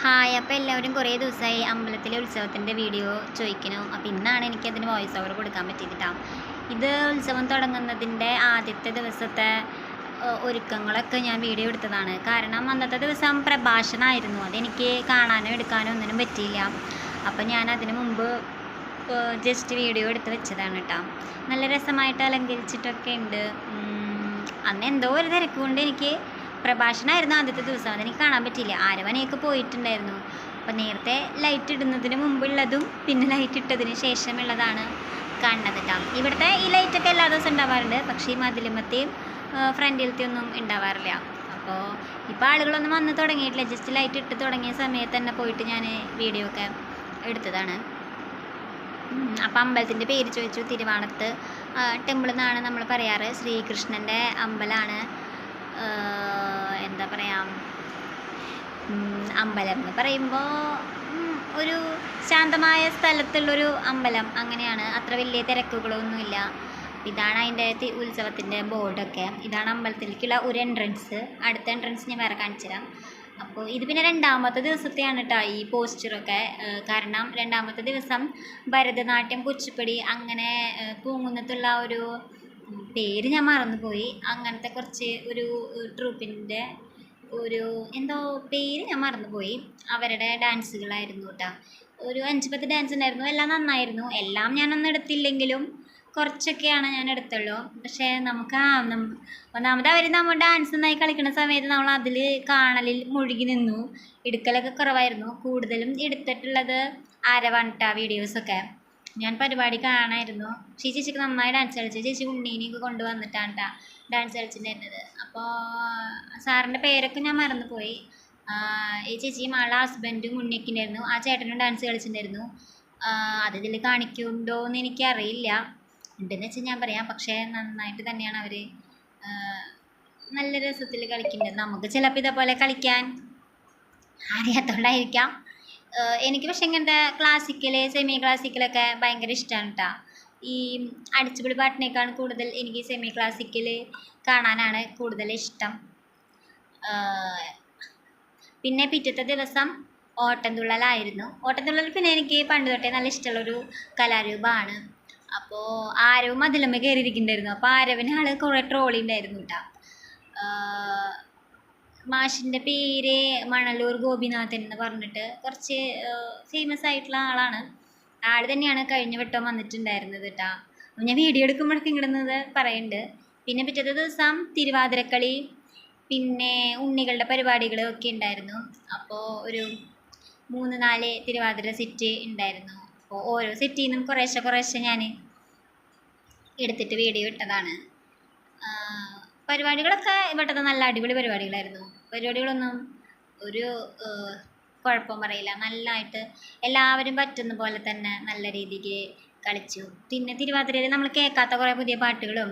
Hi, അപ്പോൾ എല്ലാവരും കുറേ ദിവസമായി അമ്പലത്തിലെ ഉത്സവത്തിൻ്റെ വീഡിയോ ചോദിക്കുന്നു. അപ്പോൾ ഇന്നാണ് എനിക്കതിന് വോയിസ് ഓവർ കൊടുക്കാൻ പറ്റിയത് കേട്ടോ. ഇത് ഉത്സവം തുടങ്ങുന്നതിൻ്റെ ആദ്യത്തെ ദിവസത്തെ ഒരുക്കങ്ങളൊക്കെ ഞാൻ വീഡിയോ എടുത്തതാണ്. കാരണം അന്നത്തെ ദിവസം പ്രഭാഷണമായിരുന്നു. അതെനിക്ക് കാണാനോ എടുക്കാനോ ഒന്നിനും പറ്റിയില്ല. അപ്പോൾ ഞാൻ അതിന് മുമ്പ് ജസ്റ്റ് വീഡിയോ എടുത്ത് വെച്ചതാണ് കേട്ടോ. നല്ല രസമായിട്ട് അലങ്കരിച്ചിട്ടൊക്കെ ഉണ്ട്. അന്ന് എന്തോ ഒരു തിരക്ക് കൊണ്ട് എനിക്ക് പ്രഭാഷണമായിരുന്നു ആദ്യത്തെ ദിവസം, അതെനിക്ക് കാണാൻ പറ്റിയില്ല. ആരവനെയൊക്കെ പോയിട്ടുണ്ടായിരുന്നു. അപ്പോൾ നേരത്തെ ലൈറ്റ് ഇടുന്നതിന് മുമ്പുള്ളതും പിന്നെ ലൈറ്റ് ഇട്ടതിന് ശേഷമുള്ളതാണ് കാണുന്നത് കേട്ടോ. ഇവിടുത്തെ ഈ ലൈറ്റൊക്കെ എല്ലാ ദിവസവും ഉണ്ടാവാറുണ്ട്, പക്ഷേ ഈ മതിലുമത്തെയും ഫ്രണ്ടിലത്തെ ഒന്നും ഉണ്ടാവാറില്ല. അപ്പോൾ ഇപ്പോൾ ആളുകളൊന്നും വന്ന് തുടങ്ങിയിട്ടില്ല. ജസ്റ്റ് ലൈറ്റ് ഇട്ട് തുടങ്ങിയ സമയത്ത് തന്നെ പോയിട്ട് ഞാൻ വീഡിയോ ഒക്കെ എടുത്തതാണ്. അപ്പോൾ അമ്പലത്തിൻ്റെ പേര് ചോദിച്ചു. തിരുവാണത്ത് ടെമ്പിൾ എന്നാണ് നമ്മൾ പറയാറ്. ശ്രീകൃഷ്ണൻ്റെ അമ്പലമാണ്. എന്താ പറയുക, അമ്പലം എന്ന് പറയുമ്പോൾ ഒരു ശാന്തമായ സ്ഥലത്തുള്ളൊരു അമ്പലം, അങ്ങനെയാണ്. അത്ര വലിയ തിരക്കുകളൊന്നുമില്ല. ഇതാണ് അതിൻ്റെ ഉത്സവത്തിൻ്റെ ബോർഡൊക്കെ. ഇതാണ് അമ്പലത്തിലേക്കുള്ള ഒരു എൻട്രൻസ്. അടുത്ത എൻട്രൻസ് ഞാൻ വേറെ കാണിച്ചു തരാം. അപ്പോൾ ഇത് പിന്നെ രണ്ടാമത്തെ ദിവസത്തെയാണ് കേട്ടോ ഈ പോസ്റ്ററൊക്കെ. കാരണം രണ്ടാമത്തെ ദിവസം ഭരതനാട്യം, കുച്ചിപ്പുടി, അങ്ങനെ പൂങ്കുന്നത്തുള്ള ഒരു പേര് ഞാൻ മറന്നുപോയി. അങ്ങനത്തെ കുറച്ച് ഒരു ട്രൂപ്പിൻ്റെ ഒരു എന്തോ പേര് ഞാൻ മറന്നുപോയി. അവരുടെ ഡാൻസുകളായിരുന്നു കേട്ടോ. ഒരു 5-10 ഡാൻസ് ഉണ്ടായിരുന്നു. എല്ലാം നന്നായിരുന്നു. എല്ലാം ഞാനൊന്നും എടുത്തില്ലെങ്കിലും കുറച്ചൊക്കെയാണ് ഞാൻ എടുത്തുള്ളൂ. പക്ഷേ നമുക്ക് ഒന്നാമത് അവർ നമ്മൾ ഡാൻസ് നന്നായി കളിക്കുന്ന സമയത്ത് നമ്മൾ അതിൽ കാണലിൽ മുഴുകി നിന്നു. എടുക്കലൊക്കെ കുറവായിരുന്നു. കൂടുതലും എടുത്തിട്ടുള്ളത് ആരവാണ് കേട്ടോ വീഡിയോസൊക്കെ. ഞാൻ പരിപാടി കാണാമായിരുന്നു. ചേച്ചിക്ക് നന്നായി ഡാൻസ് കളിച്ചു. ചേച്ചി ഉണ്ണീനെയൊക്കെ കൊണ്ടുവന്നിട്ടാണ് കേട്ടോ ഡാൻസ് കളിച്ചിട്ടുണ്ടായിരുന്നത്. അപ്പോൾ സാറിൻ്റെ പേരൊക്കെ ഞാൻ മറന്നുപോയി. ഈ ചേച്ചിയും ആളുടെ ഹസ്ബൻഡും ഉണ്ണിയൊക്കെ ഉണ്ടായിരുന്നു. ആ ചേട്ടനും ഡാൻസ് കളിച്ചിട്ടുണ്ടായിരുന്നു. അതിൽ കാണിക്കുന്നുണ്ടോ എന്ന് എനിക്കറിയില്ല. ഉണ്ടെന്ന് വെച്ചാൽ ഞാൻ പറയാം. പക്ഷേ നന്നായിട്ട് തന്നെയാണ് അവർ നല്ല രസത്തിൽ കളിക്കുന്നത്. നമുക്ക് ചിലപ്പോൾ ഇതേപോലെ കളിക്കാൻ അറിയാത്തതുകൊണ്ടായിരിക്കാം. എനിക്ക് പക്ഷേ ഇങ്ങനത്തെ ക്ലാസിക്കൽ, സെമി ക്ലാസിക്കലൊക്കെ ഭയങ്കര ഇഷ്ടമാണ് കേട്ടോ. ഈ അടിച്ചുപൊളി പാട്ടിനേക്കാൾ കൂടുതൽ എനിക്ക് സെമി ക്ലാസിക്കൽ കാണാനാണ് കൂടുതൽ ഇഷ്ടം. പിന്നെ പിറ്റത്തെ ദിവസം ഓട്ടംതുള്ളലായിരുന്നു. ഓട്ടംതുള്ളൽ പിന്നെ എനിക്ക് പണ്ട് തൊട്ടേ നല്ല ഇഷ്ടമുള്ളൊരു കലാരൂപമാണ്. അപ്പോൾ ആരവും അതിലമ്മ കയറിയിരിക്കുന്നുണ്ടായിരുന്നു. അപ്പോൾ ആരവിന് ആൾ കുറേ ട്രോളി ഉണ്ടായിരുന്നു കേട്ടോ. മാഷിൻ്റെ പേര് മണലൂർ ഗോപിനാഥൻ എന്ന് പറഞ്ഞിട്ട് കുറച്ച് ഫേമസ് ആയിട്ടുള്ള ആളാണ്. ആൾ തന്നെയാണ് കഴിഞ്ഞ വട്ടം വന്നിട്ടുണ്ടായിരുന്നത് കേട്ടോ. അപ്പോൾ ഞാൻ വീഡിയോ എടുക്കുമ്പോഴൊക്കെ ഇടുന്നത് പറയുന്നുണ്ട്. പിന്നെ പിറ്റത്തെ ദിവസം തിരുവാതിരക്കളി, പിന്നെ ഉണ്ണികളുടെ പരിപാടികളൊക്കെ ഉണ്ടായിരുന്നു. അപ്പോൾ ഒരു 3-4 തിരുവാതിര സെറ്റ് ഉണ്ടായിരുന്നു. അപ്പോൾ ഓരോ സെറ്റിൽ നിന്നും കുറേശ്ശെ ഞാൻ എടുത്തിട്ട് വീഡിയോ ഇട്ടതാണ്. പരിപാടികളൊക്കെ ഇവിടുത്തെ നല്ല അടിപൊളി പരിപാടികളായിരുന്നു. പരിപാടികളൊന്നും ഒരു കുഴപ്പം പറയില്ല. നല്ലതായിട്ട് എല്ലാവരും പറ്റുന്ന പോലെ തന്നെ നല്ല രീതിക്ക് കളിച്ചു. പിന്നെ തിരുവാതിരയിൽ നമ്മൾ കേൾക്കാത്ത കുറേ പുതിയ പാട്ടുകളും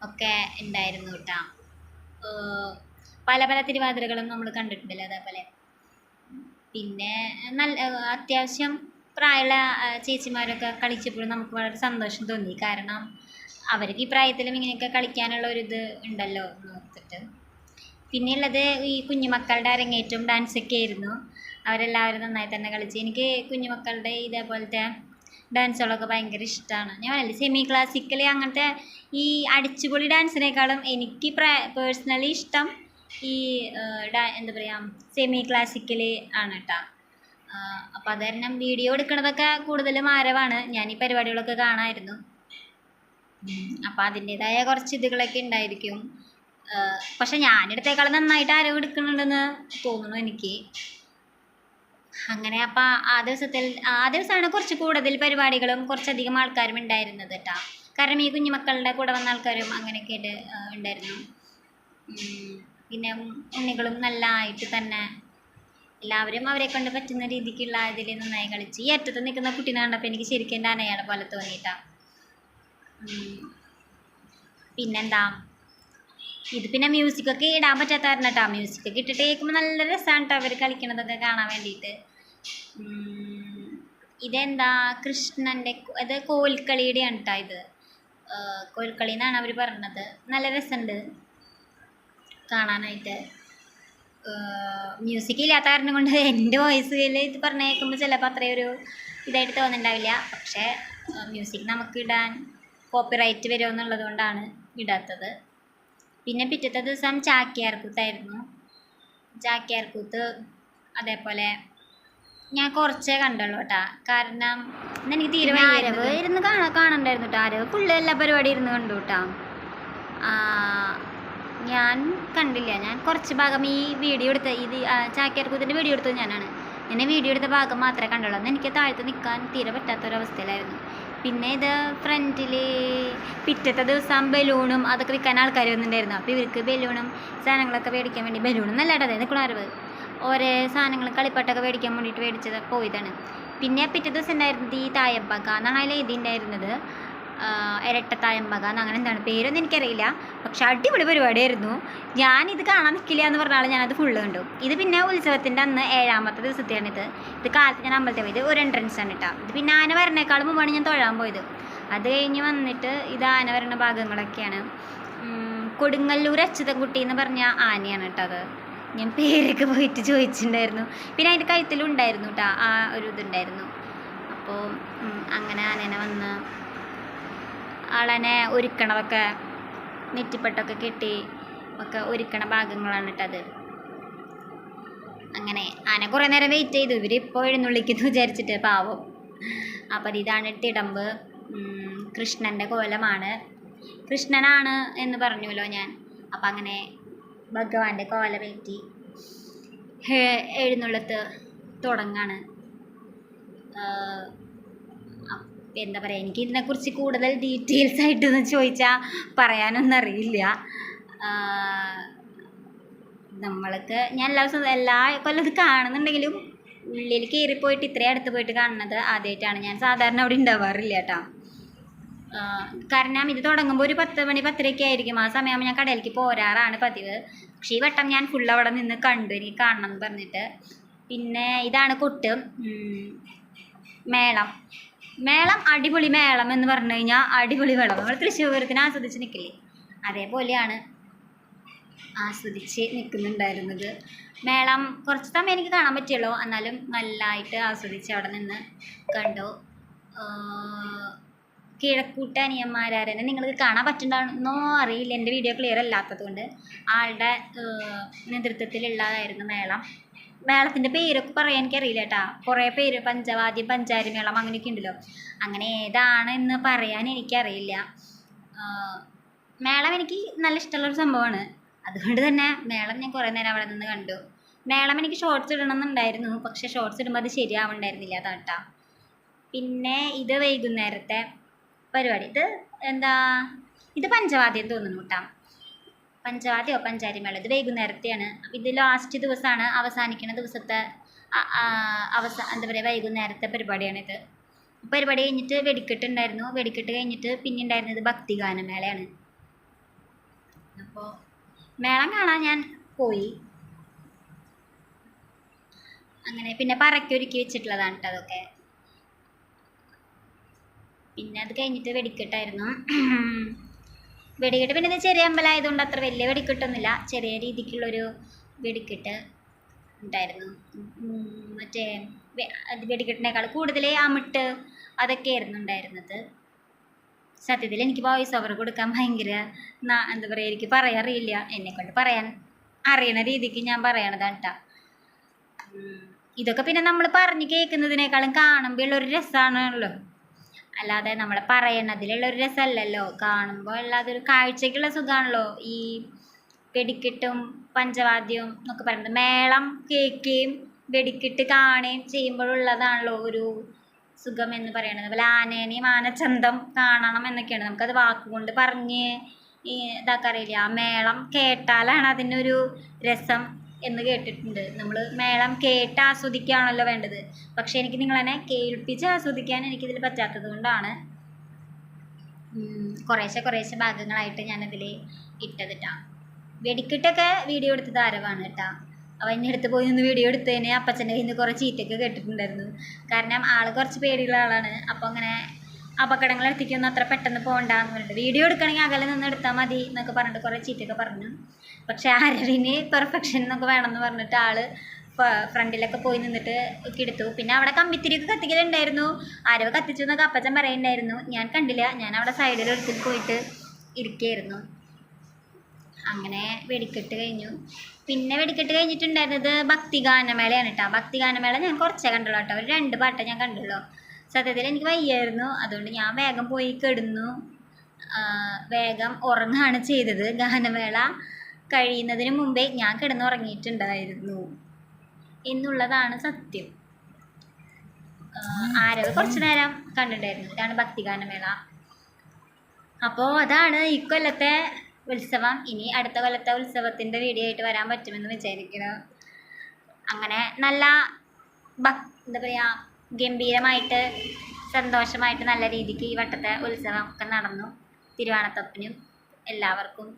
ഒക്കെ ഉണ്ടായിരുന്നു കേട്ടോ. പല പല തിരുവാതിരകളും നമ്മൾ കണ്ടിട്ടുണ്ടല്ലോ അതേപോലെ. പിന്നെ നല്ല അത്യാവശ്യം പ്രായമുള്ള ചേച്ചിമാരൊക്കെ കളിച്ചപ്പോഴും നമുക്ക് വളരെ സന്തോഷം തോന്നി. കാരണം അവർക്ക് ഈ പ്രായത്തിലും ഇങ്ങനെയൊക്കെ കളിക്കാനുള്ള ഒരിത് ഉണ്ടല്ലോ എന്ന് ഓർത്തിട്ട്. പിന്നെയുള്ളത് ഈ കുഞ്ഞുമക്കളുടെ അരങ്ങേറ്റവും ഡാൻസൊക്കെ ആയിരുന്നു. അവരെല്ലാവരും നന്നായി തന്നെ കളിച്ച്. എനിക്ക് കുഞ്ഞുമക്കളുടെ ഇതേപോലത്തെ ഡാൻസുകളൊക്കെ ഭയങ്കര ഇഷ്ടമാണ്. ഞാൻ പറഞ്ഞില്ലേ, സെമി ക്ലാസിക്കൽ അങ്ങനത്തെ ഈ അടിച്ചുപൊളി ഡാൻസിനേക്കാളും എനിക്ക് പേഴ്സണലി ഇഷ്ടം ഈ എന്താ പറയുക, സെമി ക്ലാസിക്കൽ ആണ് കേട്ടോ. അപ്പോൾ അത് കാരണം വീഡിയോ എടുക്കുന്നതൊക്കെ കൂടുതലും ആരവാണ്. ഞാൻ ഈ പരിപാടികളൊക്കെ കാണാമായിരുന്നു. അപ്പോൾ അതിൻ്റേതായ കുറച്ച് ഇതുകളൊക്കെ ഉണ്ടായിരിക്കും. പക്ഷെ ഞാനെടുത്തേക്കാളും നന്നായിട്ട് ആരവ് എടുക്കുന്നുണ്ടെന്ന് തോന്നുന്നു എനിക്ക്. അങ്ങനെ അപ്പോൾ ആ ദിവസമാണ് കുറച്ച് കൂടുതൽ പരിപാടികളും കുറച്ചധികം ആൾക്കാരും ഉണ്ടായിരുന്നത് കേട്ടോ. കാരണം ഈ കുഞ്ഞുമക്കളുടെ കൂടെ വന്ന ആൾക്കാരും അങ്ങനെയൊക്കെ ആയിട്ട് ഉണ്ടായിരുന്നു. പിന്നെ ഉണ്ണികളും നല്ലതായിട്ട് തന്നെ എല്ലാവരും അവരെ കൊണ്ട് പറ്റുന്ന രീതിക്കുള്ള ഇതിൽ നന്നായി കളിച്ച്. ഈ അറ്റത്ത് നിൽക്കുന്ന കുട്ടീനെ കണ്ടപ്പോൾ എനിക്ക് ശരിക്കും എൻ്റെ അനയാളെ പോലെ തോന്നിയിട്ടാ. പിന്നെന്താ, ഇത് പിന്നെ മ്യൂസിക്കൊക്കെ ഇടാൻ പറ്റാത്തതായിരുന്നു കേട്ടോ. മ്യൂസിക്കൊക്കെ ഇട്ടിട്ട് കേൾക്കുമ്പോൾ നല്ല രസമാണ് കേട്ടോ അവർ കളിക്കണതൊക്കെ കാണാൻ വേണ്ടിയിട്ട്. ഇതെന്താ, കൃഷ്ണൻ്റെ അത് കോൽക്കളിയുടെയാണ് കേട്ടോ. ഇത് കോൽക്കളി എന്നാണ് അവർ പറഞ്ഞത്. നല്ല രസമുണ്ട് കാണാനായിട്ട്. മ്യൂസിക് ഇല്ലാത്ത കാരണം കൊണ്ട് എൻ്റെ വോയിസിൽ ഇത് പറഞ്ഞ് കേൾക്കുമ്പോൾ ചിലപ്പോൾ അത്രയും ഒരു ഇതായിട്ട് തോന്നുന്നുണ്ടാവില്ല. പക്ഷേ മ്യൂസിക് നമുക്ക് ഇടാൻ കോപ്പിറൈറ്റ് വരുമോ എന്നുള്ളത് കൊണ്ടാണ് ഇടാത്തത്. പിന്നെ പിറ്റത്തെ ദിവസം ചാക്യാർകൂത്തായിരുന്നു. ചാക്യാർകൂത്ത് അതേപോലെ ഞാൻ കുറച്ചേ കണ്ടുള്ളൂ കേട്ടോ. കാരണം എനിക്ക് തീരെ ആരവ് ഇരുന്ന് കാണണ്ടായിരുന്നു കേട്ടോ. ആരവ് ഫുള്ള് എല്ലാ പരിപാടി ഇരുന്ന് കണ്ടു കേട്ടോ. ഞാൻ കണ്ടില്ല. ഞാൻ കുറച്ച് ഭാഗം ഈ വീഡിയോ എടുത്ത ചാക്യാർകൂത്തിൻ്റെ വീഡിയോ എടുത്തത് ഞാനാണ്. എന്നെ വീഡിയോ എടുത്ത ഭാഗം മാത്രമേ കണ്ടുള്ളൂ. അന്ന് എനിക്ക് താഴത്ത് നിൽക്കാൻ തീരെ പറ്റാത്തൊരവസ്ഥയിലായിരുന്നു. പിന്നെ ഇത് ഫ്രണ്ടിൽ പിറ്റത്തെ ദിവസം ബലൂണും അതൊക്കെ വിൽക്കാൻ ആൾക്കാർ വന്നിട്ടുണ്ടായിരുന്നു. അപ്പോൾ ഇവർക്ക് ബലൂണും സാധനങ്ങളൊക്കെ മേടിക്കാൻ വേണ്ടി, ബലൂണും നല്ല ഇടത് നിൽക്കണ അറിവ് ഓരോ സാധനങ്ങൾ കളിപ്പാട്ടൊക്കെ മേടിക്കാൻ വേണ്ടിയിട്ട് മേടിച്ചത് പോയതാണ്. പിന്നെ പിറ്റേ ദിവസം ഉണ്ടായിരുന്നത് ഈ തായമ്പക എന്നാണ് അതിൽ എഴുതിയിട്ടുണ്ടായിരുന്നത്. ഇരട്ടത്തായമ്പക അങ്ങനെ എന്താണ് പേരൊന്നും എനിക്കറിയില്ല. പക്ഷെ അടിപൊളി പരിപാടിയായിരുന്നു. ഞാനിത് കാണാൻ നിൽക്കില്ല എന്ന് പറഞ്ഞാൽ ഞാനത് ഫുള്ള് കണ്ടു. ഇത് പിന്നെ ഉത്സവത്തിൻ്റെ അന്ന് 7ാമത്തെ ദിവസത്തെയാണിത്. ഇത് കാലത്ത് ഞാൻ അമ്പലത്തിൽ പോയത്. ഒരു എൻട്രൻസ് ആണ് കേട്ടോ. ഇത് പിന്നെ ആന വരണേക്കാളും മുമ്പാണ് ഞാൻ തൊഴാൻ പോയത്. അത് കഴിഞ്ഞ് വന്നിട്ട് ഇത് ആന വരണ ഭാഗങ്ങളൊക്കെയാണ്. കൊടുങ്ങല്ലൂർ അച്യുതൻകുട്ടി എന്ന് പറഞ്ഞ ആനയാണ് കേട്ടോ അത്. ഞാൻ പേരൊക്കെ പോയിട്ട് ചോദിച്ചിട്ടുണ്ടായിരുന്നു. പിന്നെ അതിൻ്റെ കഴുത്തിലുണ്ടായിരുന്നു കേട്ടോ ആ ഒരു ഇതുണ്ടായിരുന്നു. അപ്പോൾ അങ്ങനെ ആനേനെ വന്ന് ആളനെ ഒരുക്കണതൊക്കെ നെറ്റിപ്പട്ടൊക്കെ കെട്ടി ഒക്കെ ഒരുക്കണ ഭാഗങ്ങളാണ് കേട്ടത്. അങ്ങനെ ആന കുറേ നേരം വെയിറ്റ് ചെയ്തു. ഇവർ ഇപ്പോൾ എഴുന്നള്ളിക്കുന്നു വിചാരിച്ചിട്ട് പാവം. അപ്പം ഇതാണ് തിടമ്പ്. കൃഷ്ണൻ്റെ കോലമാണ്. കൃഷ്ണനാണ് എന്ന് പറഞ്ഞല്ലോ ഞാൻ. അപ്പം അങ്ങനെ ഭഗവാന്റെ കോലമേറ്റി എഴുന്നള്ളത്ത് തുടങ്ങാണ്. എന്താ പറയുക, എനിക്ക് ഇതിനെക്കുറിച്ച് കൂടുതൽ ഡീറ്റെയിൽസ് ആയിട്ടൊന്നും ചോദിച്ചാൽ പറയാനൊന്നും അറിയില്ല. നമ്മൾക്ക് ഞാൻ എല്ലാ കൊല്ലം ഇത് കാണുന്നുണ്ടെങ്കിലും ഉള്ളിൽ കയറിപ്പോയിട്ട് ഇത്രയും അടുത്ത് പോയിട്ട് കാണുന്നത് ആദ്യമായിട്ടാണ്. ഞാൻ സാധാരണ അവിടെ ഉണ്ടാവാറില്ല കേട്ടോ. കാരണം ഇത് തുടങ്ങുമ്പോൾ ഒരു 10 മണി 10:30 ആയിരിക്കും. ആ സമയമാകുമ്പോൾ ഞാൻ കടയിലേക്ക് പോരാറാണ് പതിവ്. പക്ഷേ ഈ വട്ടം ഞാൻ ഫുൾ അവിടെ നിന്ന് കണ്ടു, എനിക്ക് കാണണം എന്ന് പറഞ്ഞിട്ട്. പിന്നെ ഇതാണ് കൊട്ട്. മേളം അടിപൊളി മേളം എന്ന് പറഞ്ഞു കഴിഞ്ഞാൽ അടിപൊളി മേളം. നമ്മൾ തൃശ്ശൂർ പൂരത്തിന് ആസ്വദിച്ച് നിൽക്കില്ലേ, അതേപോലെയാണ് ആസ്വദിച്ച് നിൽക്കുന്നുണ്ടായിരുന്നത്. മേളം കുറച്ച് സമയം എനിക്ക് കാണാൻ പറ്റുള്ളൂ, എന്നാലും നല്ലതായിട്ട് ആസ്വദിച്ച് അവിടെ നിന്ന് കണ്ടു. കിഴക്കൂട്ട അനിയന്മാരാരെന്നെ നിങ്ങൾക്ക് കാണാൻ പറ്റുന്നുണ്ടോ അറിയില്ല, എൻ്റെ വീഡിയോ ക്ലിയർ അല്ലാത്തത് കൊണ്ട്. ആളുടെ നേതൃത്വത്തിലുള്ളതായിരുന്നു മേളം. മേളത്തിൻ്റെ പേരൊക്കെ പറയാൻ എനിക്കറിയില്ല കേട്ടോ. കുറേ പേര് പഞ്ചവാദ്യം, പഞ്ചാരി മേളം അങ്ങനെയൊക്കെ ഉണ്ടല്ലോ. അങ്ങനെ ഏതാണെന്ന് പറയാൻ എനിക്കറിയില്ല. മേളം എനിക്ക് നല്ല ഇഷ്ടമുള്ളൊരു സംഭവമാണ്. അതുകൊണ്ട് തന്നെ മേളം ഞാൻ കുറേ നേരം അവിടെ നിന്ന് കണ്ടു. മേളം എനിക്ക് ഷോർട്സ് ഇടണമെന്നുണ്ടായിരുന്നു, പക്ഷേ ഷോർട്സ് ഇടുമ്പോൾ അത് ശരിയാവുണ്ടായിരുന്നില്ല അതാട്ടാ. പിന്നെ ഇത് വൈകുന്നേരത്തെ പരിപാടി. ഇത് പഞ്ചവാദ്യം തോന്നുന്നു കേട്ടോ. പഞ്ചവാദ്യമോ പഞ്ചാരി മേളം. ഇത് വൈകുന്നേരത്തെയാണ്. അപ്പം ഇത് ലാസ്റ്റ് ദിവസമാണ്, അവസാനിക്കുന്ന ദിവസത്തെ എന്താ പറയുക, വൈകുന്നേരത്തെ പരിപാടിയാണിത്. പരിപാടി കഴിഞ്ഞിട്ട് വെടിക്കെട്ടുണ്ടായിരുന്നു. വെടിക്കെട്ട് കഴിഞ്ഞിട്ട് പിന്നെ ഉണ്ടായിരുന്നത് ഭക്തിഗാനമേളയാണ്. അപ്പോൾ മേളം കാണാൻ ഞാൻ പോയി. അങ്ങനെ പിന്നെ പറക്കൊരുക്കി വെച്ചിട്ടുള്ളതാണ് കേട്ടോ അതൊക്കെ. പിന്നെ അത് കഴിഞ്ഞിട്ട് വെടിക്കെട്ടായിരുന്നു. വെടിക്കെട്ട് പിന്നെ ഇത് ചെറിയ അമ്പലമായതുകൊണ്ട് അത്ര വലിയ വെടിക്കെട്ടൊന്നുമില്ല, ചെറിയ രീതിക്കുള്ളൊരു വെടിക്കെട്ട് ഉണ്ടായിരുന്നു. മറ്റേ വെടിക്കെട്ടിനേക്കാൾ കൂടുതൽ അമിട്ട് അതൊക്കെയായിരുന്നു ഉണ്ടായിരുന്നത്. സത്യത്തിൽ എനിക്ക് വോയിസ് ഓവർ കൊടുക്കാൻ ഭയങ്കര എന്താ പറയുക, എനിക്ക് പറയാറിയില്ല. എന്നെക്കൊണ്ട് പറയാൻ അറിയണ രീതിക്ക് ഞാൻ പറയണതാണ് കേട്ടോ. ഇതൊക്കെ പിന്നെ നമ്മൾ പറഞ്ഞ് കേൾക്കുന്നതിനേക്കാളും കാണുമ്പോൾ ഉള്ളൊരു രസമാണല്ലോ, അല്ലാതെ നമ്മൾ പറയണതിലുള്ളൊരു രസമല്ലല്ലോ. കാണുമ്പോൾ അല്ലാതൊരു കാഴ്ചയ്ക്കുള്ള സുഖമാണല്ലോ ഈ വെടിക്കെട്ടും പഞ്ചവാദ്യവും എന്നൊക്കെ പറയുന്നത്. മേളം കേൾക്കുകയും വെടിക്കെട്ട് കാണുകയും ചെയ്യുമ്പോഴുള്ളതാണല്ലോ ഒരു സുഖം എന്ന് പറയുന്നത്. അതുപോലെ ആനേനെയും ആനച്ചന്തം കാണണം എന്നൊക്കെയാണ്. നമുക്കത് വാക്കുകൊണ്ട് പറഞ്ഞ് ഇതാക്കറിയില്ല. ആ മേളം കേട്ടാലാണ് അതിനൊരു രസം എന്ന് കേട്ടിട്ടുണ്ട്. നമ്മൾ മേളം കേട്ട് ആസ്വദിക്കുകയാണല്ലോ വേണ്ടത്. പക്ഷേ എനിക്ക് നിങ്ങളെന്നെ കേൾപ്പിച്ച് ആസ്വദിക്കാൻ എനിക്കിതിൽ പറ്റാത്തത് കൊണ്ടാണ് കുറേശ്ശെ ഭാഗങ്ങളായിട്ട് ഞാനതിൽ ഇട്ടത് കേട്ടോ. വെടിക്കെട്ടൊക്കെ വീഡിയോ എടുത്തത് ആരവാണ് കേട്ടോ. അവൻ എൻ്റെ അടുത്ത് പോയി ഒന്ന് വീഡിയോ എടുത്തതിന് അപ്പച്ചൻ്റെ കയ്യിൽ നിന്ന് കുറേ ചീറ്റൊക്കെ കേട്ടിട്ടുണ്ടായിരുന്നു. കാരണം ആൾ കുറച്ച് പേടിയുള്ള ആളാണ്. അപ്പോൾ അങ്ങനെ അപകടങ്ങൾ അടുത്തേക്കൊന്നും അത്ര പെട്ടെന്ന് പോകണ്ടെന്ന് പറഞ്ഞിട്ട് വീഡിയോ എടുക്കണമെങ്കിൽ അകലെ നിന്ന് എടുത്താൽ മതി എന്നൊക്കെ പറഞ്ഞിട്ട് കുറേ ചീത്തയൊക്കെ പറഞ്ഞു. പക്ഷേ ആരവിന് പെർഫെക്ഷൻ എന്നൊക്കെ വേണമെന്ന് പറഞ്ഞിട്ട് ആള് ഫ്രണ്ടിലൊക്കെ പോയി നിന്നിട്ട് ഒക്കെ എടുത്തു. പിന്നെ അവിടെ കമ്പിത്തിരിയൊക്കെ കത്തിക്കലുണ്ടായിരുന്നു. ആരവ് കത്തിച്ചു എന്നൊക്കെ അപ്പച്ചൻ പറയുന്നുണ്ടായിരുന്നു. ഞാൻ കണ്ടില്ല, ഞാൻ അവിടെ സൈഡിൽ എടുത്തിട്ട് പോയിട്ട് ഇരിക്കുകയായിരുന്നു. അങ്ങനെ വെടിക്കെട്ട് കഴിഞ്ഞു. പിന്നെ വെടിക്കെട്ട് കഴിഞ്ഞിട്ടുണ്ടായിരുന്നത് ഭക്തിഗാനമേളയാണ് കേട്ടോ. ഭക്തിഗാനമേള ഞാൻ കുറച്ചേ കണ്ടുള്ളൂ കേട്ടോ. ഒരു 2 പാട്ടേ ഞാൻ കണ്ടുള്ളൂ. സത്യത്തിൽ എനിക്ക് വയ്യായിരുന്നു, അതുകൊണ്ട് ഞാൻ വേഗം പോയി കിടന്നു. വേഗം ഉറങ്ങുകയാണ് ചെയ്തത്. ഗാനമേള കഴിയുന്നതിന് മുമ്പേ ഞാൻ കിടന്നുറങ്ങിയിട്ടുണ്ടായിരുന്നു എന്നുള്ളതാണ് സത്യം. ആരവ് കുറച്ച് നേരം കണ്ടിട്ടുണ്ടായിരുന്നു. ഇതാണ് ഭക്തിഗാനമേള. അപ്പോൾ അതാണ് ഇക്കൊല്ലത്തെ ഉത്സവം. ഇനി അടുത്ത കൊല്ലത്തെ ഉത്സവത്തിൻ്റെ വീഡിയോ ആയിട്ട് വരാൻ പറ്റുമെന്ന് വിചാരിക്കുന്നു. അങ്ങനെ നല്ല എന്താ പറയുക, ഗംഭീരമായിട്ട് സന്തോഷമായിട്ട് നല്ല രീതിക്ക് ഈ വട്ടത്തെ ഉത്സവം ഒക്കെ നടന്നു. തിരുവോണത്തപ്പനും എല്ലാവർക്കും